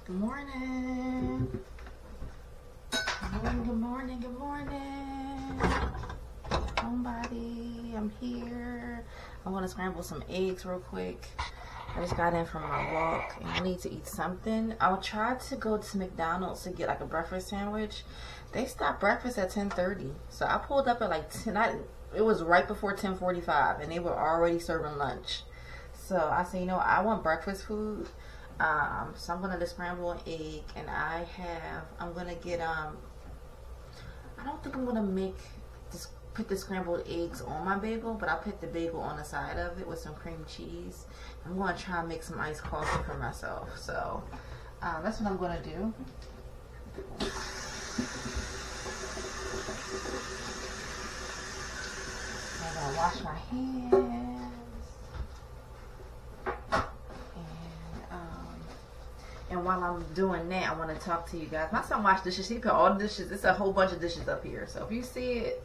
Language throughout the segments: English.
Good morning. Good morning, good morning, good morning. Homebody, I'm here. I want to scramble some eggs real quick. I just got in from my walk and I need to eat something. I would try to go to McDonald's to get like a breakfast sandwich. They stopped breakfast at 10:30. So I pulled up at like 10. It was right before 10:45 and they were already serving lunch. So I said, you know, I want breakfast food. So I'm gonna just scramble an egg, and I'm gonna get I don't think I'm gonna put the scrambled eggs on my bagel, but I'll put the bagel on the side of it with some cream cheese. I'm gonna try and make some iced coffee for myself. So that's what I'm gonna do. I'm gonna wash my hands. And while I'm doing that, I want to talk to you guys. My son washed dishes. He put all the dishes. It's a whole bunch of dishes up here. So if you see it,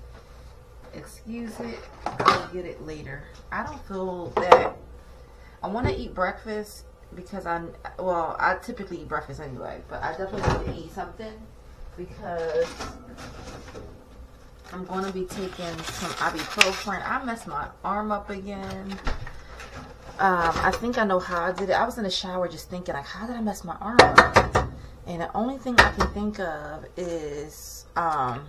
excuse it. I'll get it later. I don't feel that I want to eat breakfast because I typically eat breakfast anyway. But I definitely need to eat something because I'm going to be taking some ibuprofen. I messed my arm up again. I think I know how I did it. I was in the shower just thinking, like, how did I mess my arm up? And the only thing I can think of is that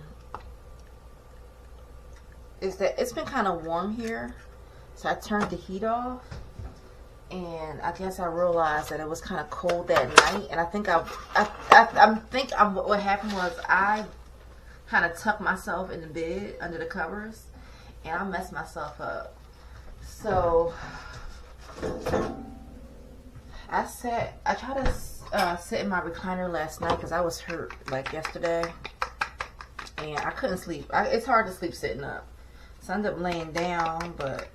it's been kind of warm here. So I turned the heat off. And I guess I realized that it was kind of cold that night. And I think what happened was I kind of tucked myself in the bed under the covers. And I messed myself up. So I tried to sit in my recliner last night because I was hurt like yesterday and I couldn't sleep. It's hard to sleep sitting up, so I ended up laying down, but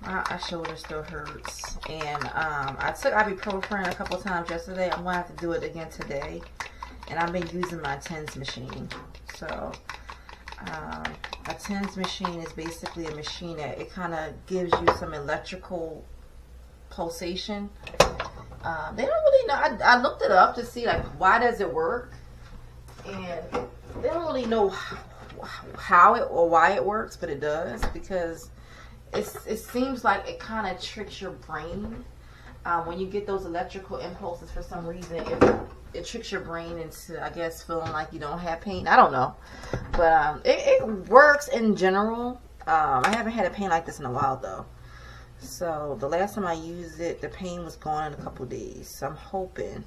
my shoulder still hurts. And I took ibuprofen a couple times yesterday. I'm gonna have to do it again today, and I've been using my TENS machine. So a TENS machine is basically a machine that it kind of gives you some electrical pulsation. They don't really know. I looked it up to see, like, why does it work, and they don't really know how it or why it works, but it does, because it seems like it kind of tricks your brain. When you get those electrical impulses, for some reason it tricks your brain into, I guess, feeling like you don't have pain. I don't know, but it works in general. I haven't had a pain like this in a while though. So the last time I used it, the pain was gone in a couple days. So I'm hoping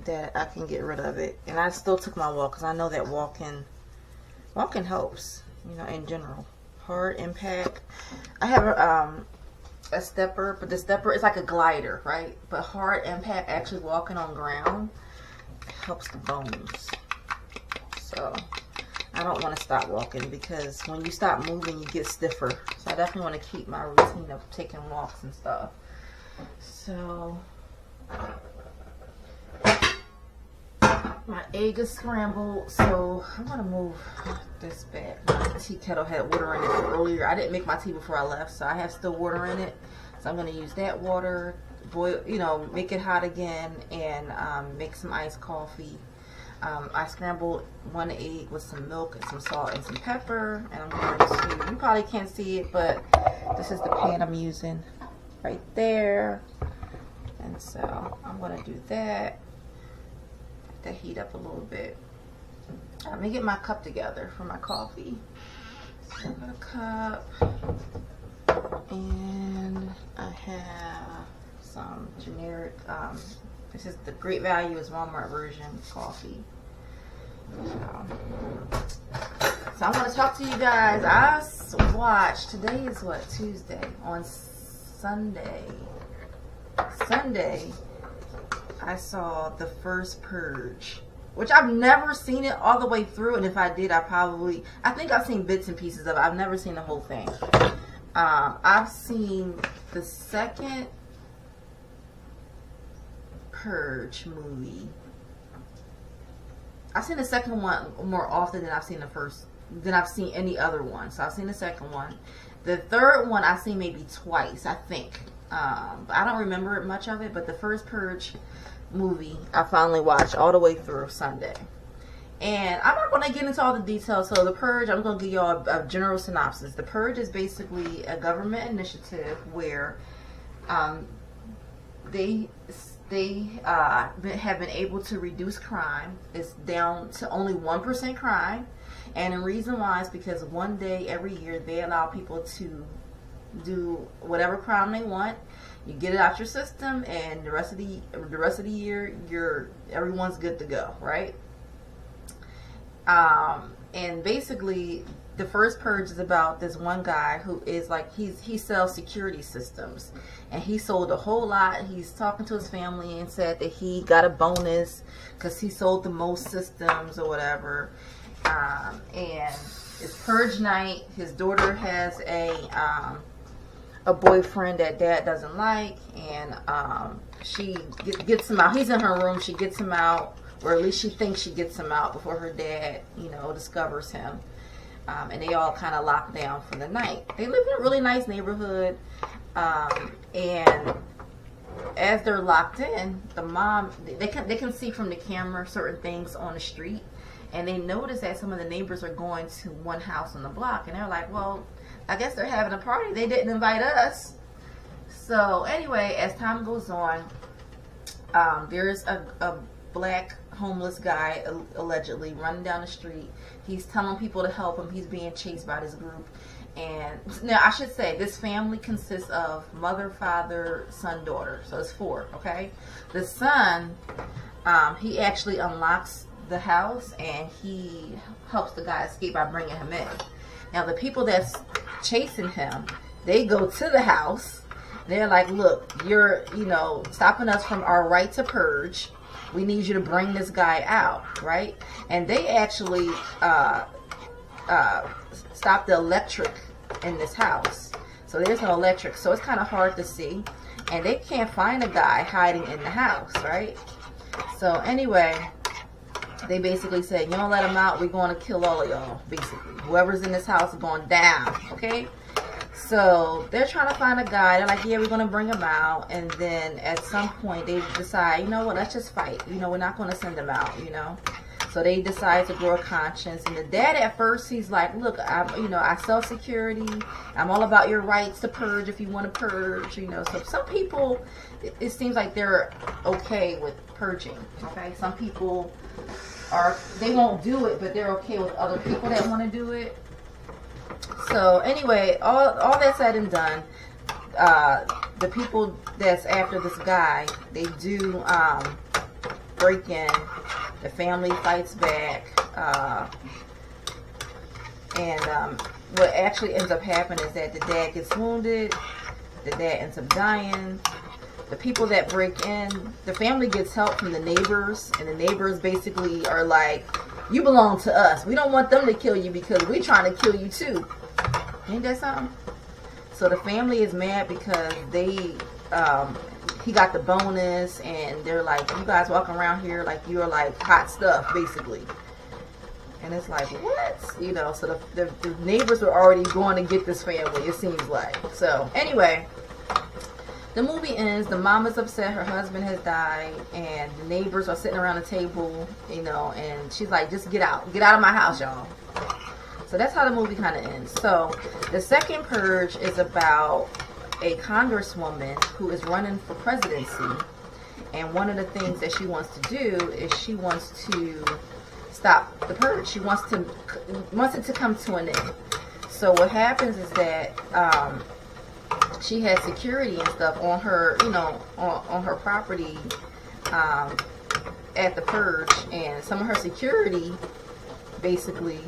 that I can get rid of it. And I still took my walk because I know that walking helps, you know, in general. Hard impact. I have a stepper, but the stepper is like a glider, right? But hard impact, actually walking on ground, helps the bones. So I don't want to stop walking because when you stop moving, you get stiffer. So I definitely want to keep my routine of taking walks and stuff. So my egg is scrambled. So I'm going to move this back. My tea kettle had water in it from earlier. I didn't make my tea before I left, so I have still water in it. So I'm going to use that water, boil, you know, make it hot again, and make some iced coffee. I scrambled one egg with some milk and some salt and some pepper, and I'm going to, you probably can't see it, but this is the pan I'm using right there. And so I'm going to do that. Let that heat up a little bit. Let me get my cup together for my coffee. So I've got a cup, and I have some generic, this is the Great Value is Walmart version coffee. So I'm going to talk to you guys. I watched, today is what, Tuesday? On Sunday, I saw the first Purge, which I've never seen it all the way through, and if I did, I think I've seen bits and pieces of it. I've never seen the whole thing. I've seen the second Purge movie. I've seen the second one more often than I've seen the first, than I've seen any other one. So I've seen the second one. The third one I've seen maybe twice, I think. But I don't remember much of it. But the first Purge movie I finally watched all the way through Sunday. And I'm not going to get into all the details. So the Purge, I'm going to give y'all a general synopsis. The Purge is basically a government initiative where they have been able to reduce crime. It's down to only 1% crime. And the reason why is because one day every year they allow people to do whatever crime they want. You get it out your system, and the rest of the year, everyone's good to go, right? And basically, the first Purge is about this one guy who is like he sells security systems, and he sold a whole lot. He's talking to his family and said that he got a bonus because he sold the most systems or whatever. And it's Purge night. His daughter has a boyfriend that dad doesn't like, and she gets him out. He's in her room. She gets him out, or at least she thinks she gets him out before her dad, discovers him. And they all kind of lock down for the night. They live in a really nice neighborhood, and as they're locked in, the mom they can see from the camera certain things on the street, and they notice that some of the neighbors are going to one house on the block, and they're like, well, I guess they're having a party. They didn't invite us. So anyway, as time goes on, there's a black homeless guy allegedly running down the street. He's telling people to help him. He's being chased by this group. And now I should say this family consists of mother, father, son, daughter. So it's 4, okay? The son, he actually unlocks the house and he helps the guy escape by bringing him in. Now the people that's chasing him, they go to the house. They're like, look, you're, stopping us from our right to purge. We need you to bring this guy out, right? And they actually stop the electric in this house. So there's no electric. So it's kind of hard to see. And they can't find a guy hiding in the house, right? So anyway, they basically said, you don't let him out, we're going to kill all of y'all, basically. Whoever's in this house is going down, okay? So they're trying to find a guy. They're like, yeah, we're going to bring him out. And then at some point they decide, you know what, let's just fight. We're not going to send him out, So they decide to grow a conscience. And the dad at first, he's like, look, I sell security. I'm all about your rights to purge if you want to purge, So some people, it seems like they're okay with purging, okay? Some people they won't do it, but they're okay with other people that want to do it. So anyway, all that said and done, the people that's after this guy, they do break in. The family fights back, and what actually ends up happening is that the dad gets wounded, the dad ends up dying. The people that break in, the family gets help from the neighbors, and the neighbors basically are like, you belong to us. We don't want them to kill you because we're trying to kill you too. Ain't that something? So the family is mad because he got the bonus, and they're like, you guys walking around here like you're like hot stuff, basically. And it's like, what? So the neighbors are already going to get this family, it seems like. So anyway, the movie ends. The mom is upset. Her husband has died, and the neighbors are sitting around the table, and she's like, just get out. Get out of my house, y'all. So that's how the movie kind of ends. So the second Purge is about a congresswoman who is running for presidency, and one of the things that she wants to do is she wants to stop the purge. She wants it to come to an end. So what happens is that she has security and stuff on her, on her property at the purge, and some of her security basically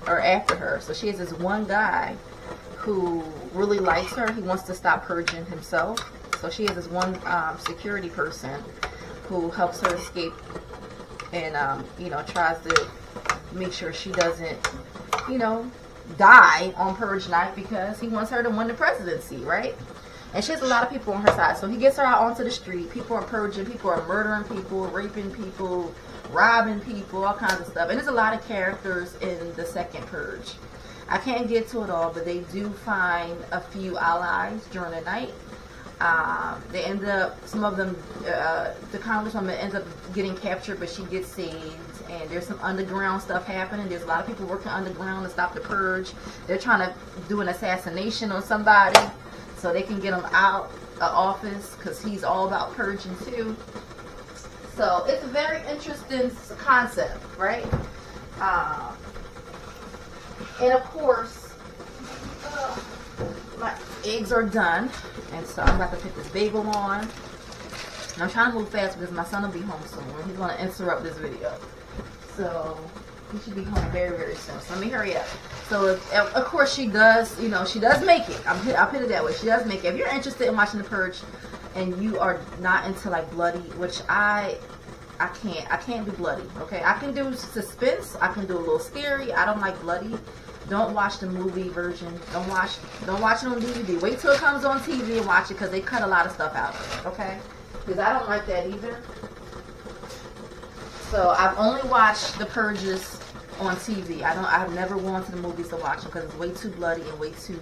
are after her. So she has this one guy who really likes her. He wants to stop purging himself. So she has this one security person who helps her escape and tries to make sure she doesn't die on purge night, because he wants her to win the presidency, right? And she has a lot of people on her side. So he gets her out onto the street. People are purging. People are murdering people, raping people, robbing people, all kinds of stuff. And there's a lot of characters in the second Purge. I can't get to it all, but they do find a few allies during the night. They end up, some of them, the congresswoman ends up getting captured, but she gets saved. And there's some underground stuff happening. There's a lot of people working underground to stop the purge. They're trying to do an assassination on somebody so they can get him out of office, because he's all about purging too. So it's a very interesting concept, right? And of course, my eggs are done, and so I'm about to put this bagel on. And I'm trying to move fast because my son will be home soon. He's going to interrupt this video. So he should be home very, very soon. So let me hurry up. So of course she does, you know, she does make it. I'll put it that way. She does make it. If you're interested in watching The Purge and you are not into like bloody, which I can't do bloody. Okay, I can do suspense. I can do a little scary. I don't like bloody. Don't watch the movie version. Don't watch it on DVD. Wait till it comes on TV and watch it, because they cut a lot of stuff out. Okay, because I don't like that either. So I've only watched the Purges on TV. I've never gone to the movies to watch them, because it's way too bloody and way too.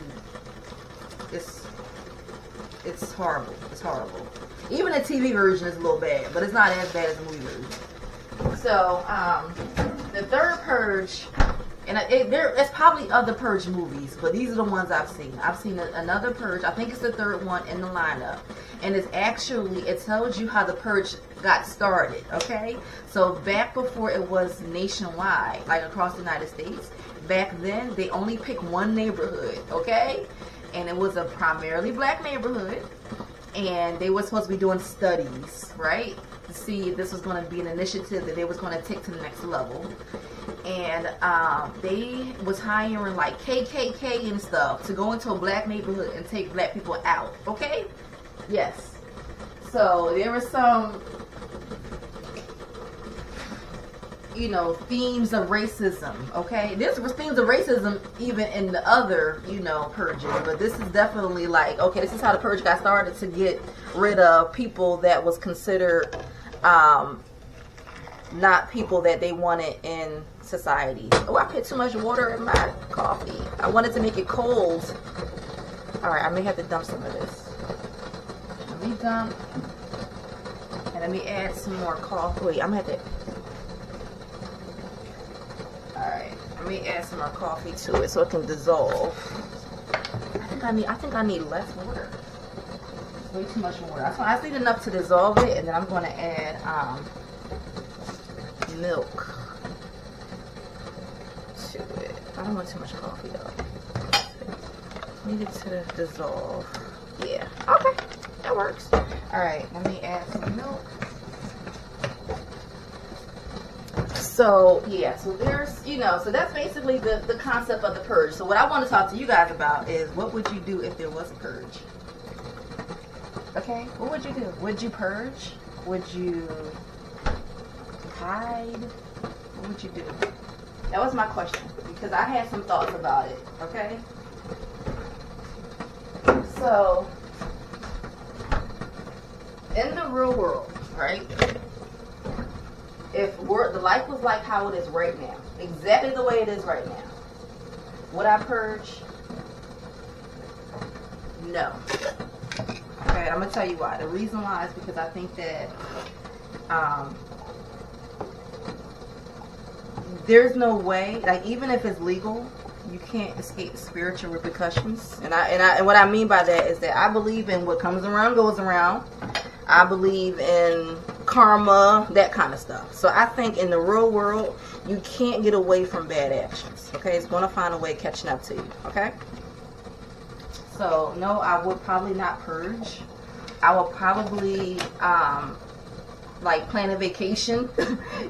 It's horrible. It's horrible. Even the TV version is a little bad, but it's not as bad as the movie version. So the third Purge, and there's probably other Purge movies, but these are the ones I've seen. I've seen another Purge. I think it's the third one in the lineup, and it tells you how the Purge got started. Okay, so back before it was nationwide, like across the United States, back then they only picked one neighborhood. Okay, and it was a primarily black neighborhood, and they were supposed to be doing studies, right, to see if this was going to be an initiative that they was going to take to the next level. And they was hiring like KKK and stuff to go into a black neighborhood and take black people out. Okay, yes. So there were some, you know, themes of racism. Okay, this was themes of racism even in the other, you know, purges, but this is definitely like, okay, this is how the purge got started, to get rid of people that was considered not people that they wanted in society. Oh, I put too much water in my coffee. I wanted to make it cold. All right, I may have to dump some of this. Let me dump, and let me add some more coffee. Wait, I'm gonna have to. Alright, let me add some more coffee to it so it can dissolve. I think I need less water. Way too much water. I just need enough to dissolve it, and then I'm going to add milk to it. I don't want too much coffee though. Need it to dissolve. Yeah. Okay, that works. Alright, let me add some milk. So yeah, so there's, you know, so that's basically the concept of the purge. So what I want to talk to you guys about is, what would you do if there was a purge? Okay, what would you do? Would you purge? Would you hide? What would you do? That was my question, because I had some thoughts about it. Okay, so in the real world, right? If the life was like how it is right now, exactly the way it is right now, would I purge? No. Okay, I'm gonna tell you why. The reason why is because I think that there's no way, like, even if it's legal, you can't escape spiritual repercussions. And what I mean by that is that I believe in what comes around goes around. I believe in karma, that kind of stuff. So I think in the real world, you can't get away from bad actions. Okay, it's going to find a way catching up to you. Okay, so no, I would probably not purge. I will probably like plan a vacation.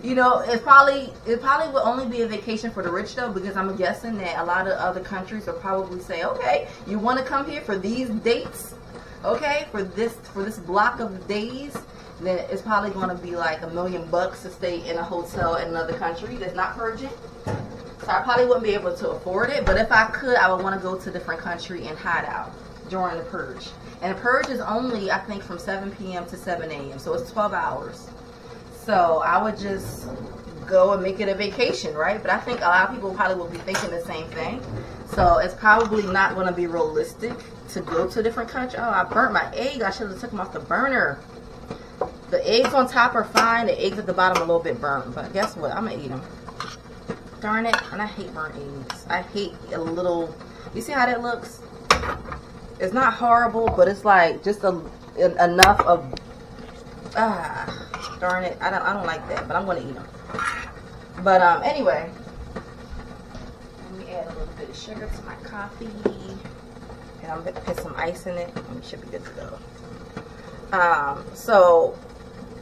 You know, it probably will only be a vacation for the rich though, because I'm guessing that a lot of other countries will probably say, okay, you want to come here for these dates, okay, for this block of days, then it's probably going to be like $1 million to stay in a hotel in another country that's not purging. So I probably wouldn't be able to afford it, but if I could, I would want to go to a different country and hide out during the purge. And the purge is only, I think, from 7 p.m. to 7 a.m. So it's 12 hours. So I would just go and make it a vacation, right? But I think a lot of people probably will be thinking the same thing. So it's probably not going to be realistic to go to a different country. Oh, I burnt my egg. I should have took them off the burner. The eggs on top are fine. The eggs at the bottom are a little bit burnt. But guess what? I'm going to eat them. Darn it. And I hate burnt eggs. I hate a little... You see how that looks? It's not horrible, but it's like just enough of... darn it. I don't like that, but I'm going to eat them. But anyway, let me add a little bit of sugar to my coffee. And I'm going to put some ice in it. And it should be good to go. So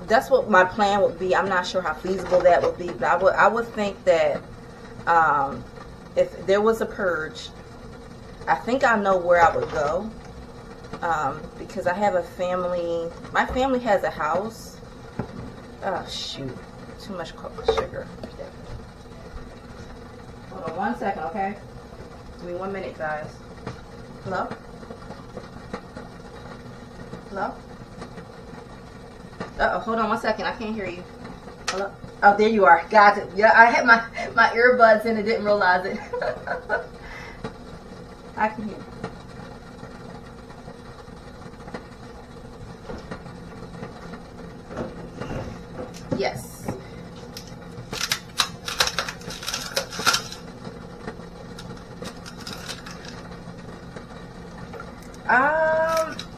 that's what my plan would be. I'm not sure how feasible that would be, but I would think that if there was a purge, I think I know where I would go. Because I have a family. My family has a house. Oh shoot, too much sugar. Hold on 1 second, okay? Give me 1 minute, guys. Hello? Hello? Uh-oh, hold on 1 second. I can't hear you. Hello? Oh, there you are. Got it. Yeah, I had my earbuds in and didn't realize it. I can hear you. Yes.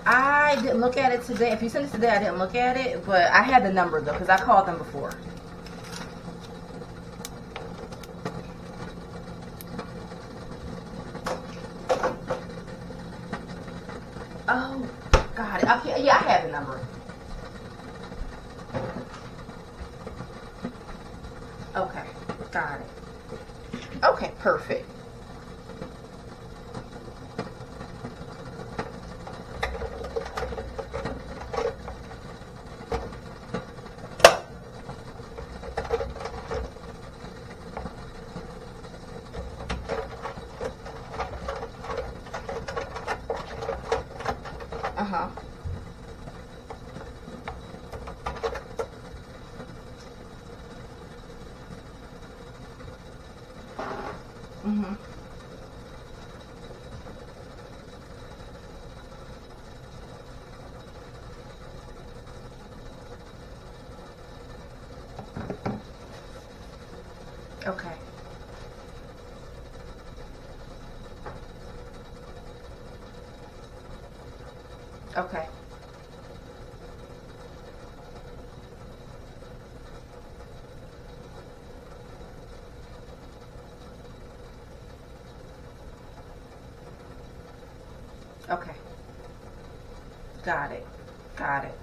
I didn't look at it today. If you sent it today, I didn't look at it, but I had the number though, because I called them before. Oh, got it. Okay, yeah, I have the number. Okay, got it. Okay, perfect. Uh-huh. Mm-hmm. Okay. Okay. Okay. Got it. Got it.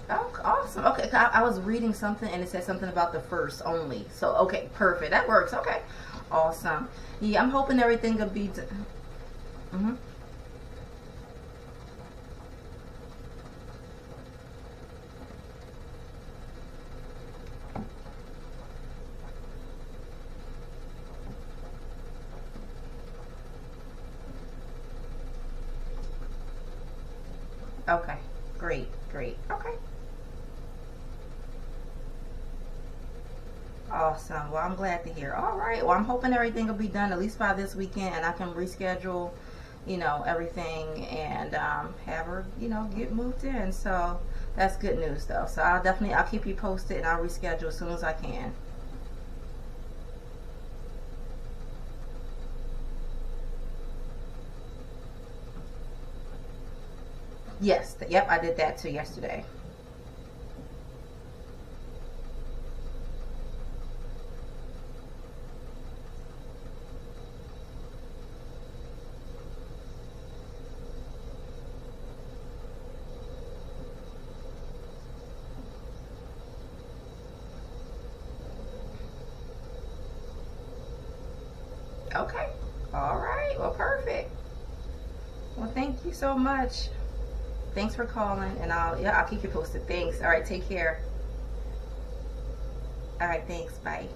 Oh, awesome. Okay, I was reading something and it said something about the first only. So, okay, perfect. That works. Okay. Awesome. Yeah, I'm hoping everything will be... Mm-hmm. Okay. Great. Great. Okay. Awesome. Well, I'm glad to hear. All right. Well, I'm hoping everything will be done at least by this weekend and I can reschedule, you know, everything and have her, you know, get moved in. So that's good news though. So I'll keep you posted and I'll reschedule as soon as I can. Yes. Yep. I did that too yesterday. Okay. All right. Well, perfect. Well, thank you so much. Thanks for calling, and I'll keep you posted. Thanks. All right. Take care. All right. Thanks. Bye.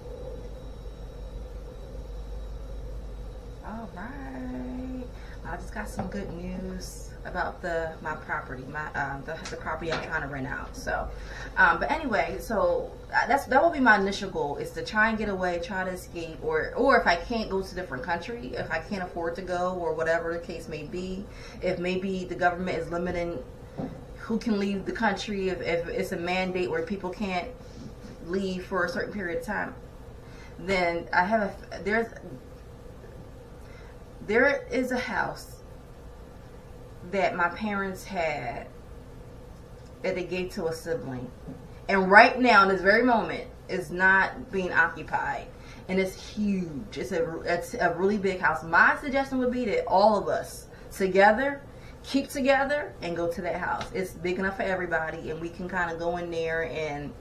All right. I just got some good news about my property, the property I'm trying to rent out. So, but anyway, so that will be my initial goal, is to try and get away, try to escape, or if I can't go to a different country, if I can't afford to go, or whatever the case may be, if maybe the government is limiting who can leave the country, if it's a mandate where people can't leave for a certain period of time, then I have there is a house that my parents had that they gave to a sibling, and right now in this very moment is not being occupied, and it's huge. It's a really big house. My suggestion would be that all of us together keep together and go to that house. It's big enough for everybody, and we can kind of go in there and,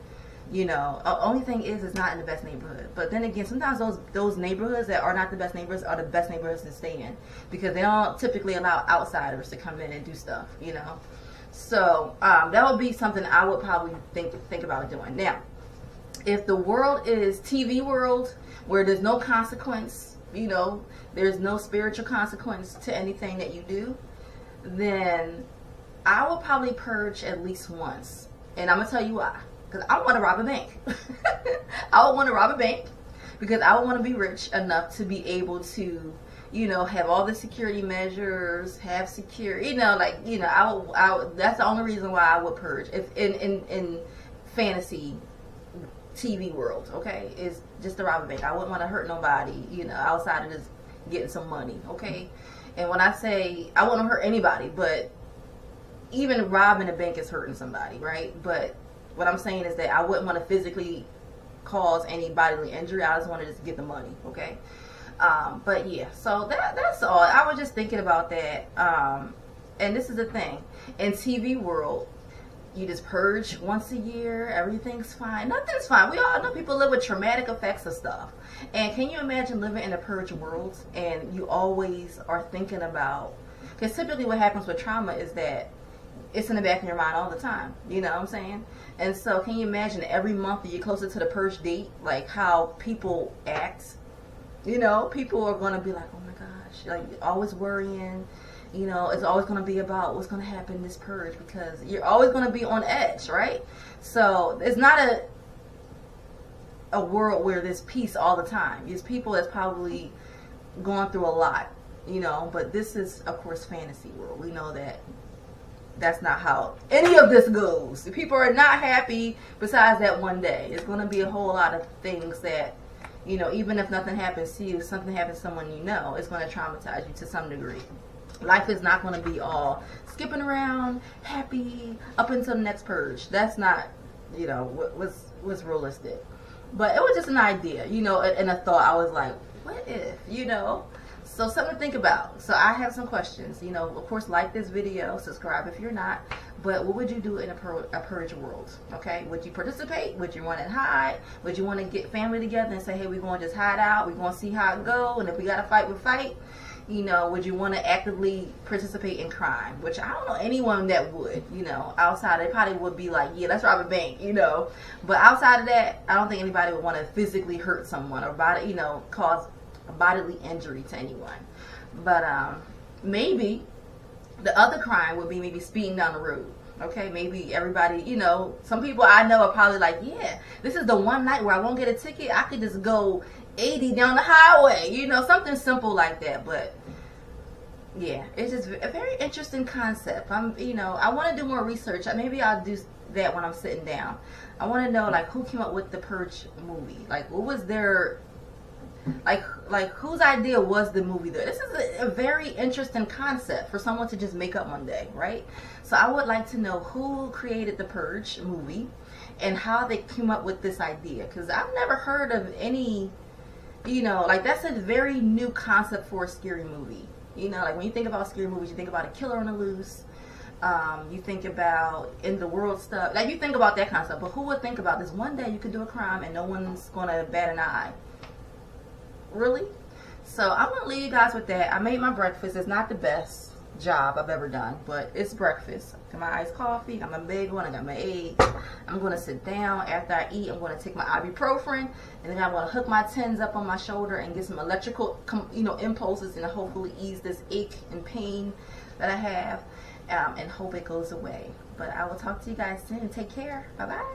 you know, only thing is it's not in the best neighborhood. But then again, sometimes those neighborhoods that are not the best neighborhoods are the best neighborhoods to stay in, because they don't typically allow outsiders to come in and do stuff, you know. So that would be something I would probably think about doing. Now, if the world is TV world, where there's no consequence, you know, there's no spiritual consequence to anything that you do, then I will probably purge at least once. And I'm going to tell you why. Because I want to rob a bank. I would want to rob a bank because I would want to be rich enough to be able to, you know, have all the security measures, have security, you know, like, you know, I would, that's the only reason why I would purge. If in fantasy TV world, okay, is just to rob a bank. I wouldn't want to hurt nobody, you know, outside of just getting some money, okay? And when I say I wouldn't hurt anybody, but even robbing a bank is hurting somebody, right? But what I'm saying is that I wouldn't want to physically cause any bodily injury. I just want to just get the money, okay? But yeah, so that's all. I was just thinking about that. And this is the thing. In TV world, you just purge once a year. Everything's fine. Nothing's fine. We all know people live with traumatic effects of stuff. And can you imagine living in a purge world and you always are thinking about, because typically what happens with trauma is that it's in the back of your mind all the time. You know what I'm saying? And so can you imagine every month that you're closer to the purge date, like how people act? You know, people are going to be like, oh my gosh, like always worrying. You know, it's always going to be about what's going to happen this purge, because you're always going to be on edge, right? So it's not a world where there's peace all the time. There's people that's probably going through a lot, you know, but this is, of course, fantasy world. We know that that's not how any of this goes. People are not happy besides that one day. It's going to be a whole lot of things that, you know, even if nothing happens to you, something happens to someone you know, it's going to traumatize you to some degree. Life is not going to be all skipping around, happy, up until the next purge. That's not, you know, what's realistic. But it was just an idea, you know, and a thought. I was like, what if, you know? So something to think about. So I have some questions. You know, of course, like this video, subscribe if you're not. But what would you do in a purge world? Okay, would you participate? Would you want to hide? Would you want to get family together and say, hey, we're going to just hide out. We're going to see how it go. And if we got to fight, we fight. You know, would you want to actively participate in crime? Which I don't know anyone that would, you know, outside. They probably would be like, yeah, let's rob a bank, you know. But outside of that, I don't think anybody would want to physically hurt someone or, you know, cause a bodily injury to anyone. But maybe the other crime would be maybe speeding down the road. Okay, maybe everybody, you know, some people I know are probably like, yeah, this is the one night where I won't get a ticket. I could just go 80 down the highway, you know, something simple like that. But yeah, it's just a very interesting concept. You know, I want to do more research. Maybe I'll do that when I'm sitting down. I want to know, like, who came up with the Purge movie? Like, what was their, like whose idea was the movie there? This is a very interesting concept for someone to just make up one day, right? So I would like to know who created the Purge movie and how they came up with this idea, because I've never heard of any, you know, like, that's a very new concept for a scary movie. You know, like when you think about scary movies, you think about a killer on the loose. You think about in the world stuff. Like, you think about that concept. But who would think about this? One day you could do a crime and no one's going to bat an eye. Really? So I'm going to leave you guys with that. I made my breakfast. It's not the best. job I've ever done, but it's breakfast. Got my iced coffee, got my bagel, and I got my eggs. I'm gonna sit down after I eat. I'm gonna take my ibuprofen, and then I'm gonna hook my tens up on my shoulder and get some electrical, impulses, and hopefully ease this ache and pain that I have, and hope it goes away. But I will talk to you guys soon. Take care. Bye bye.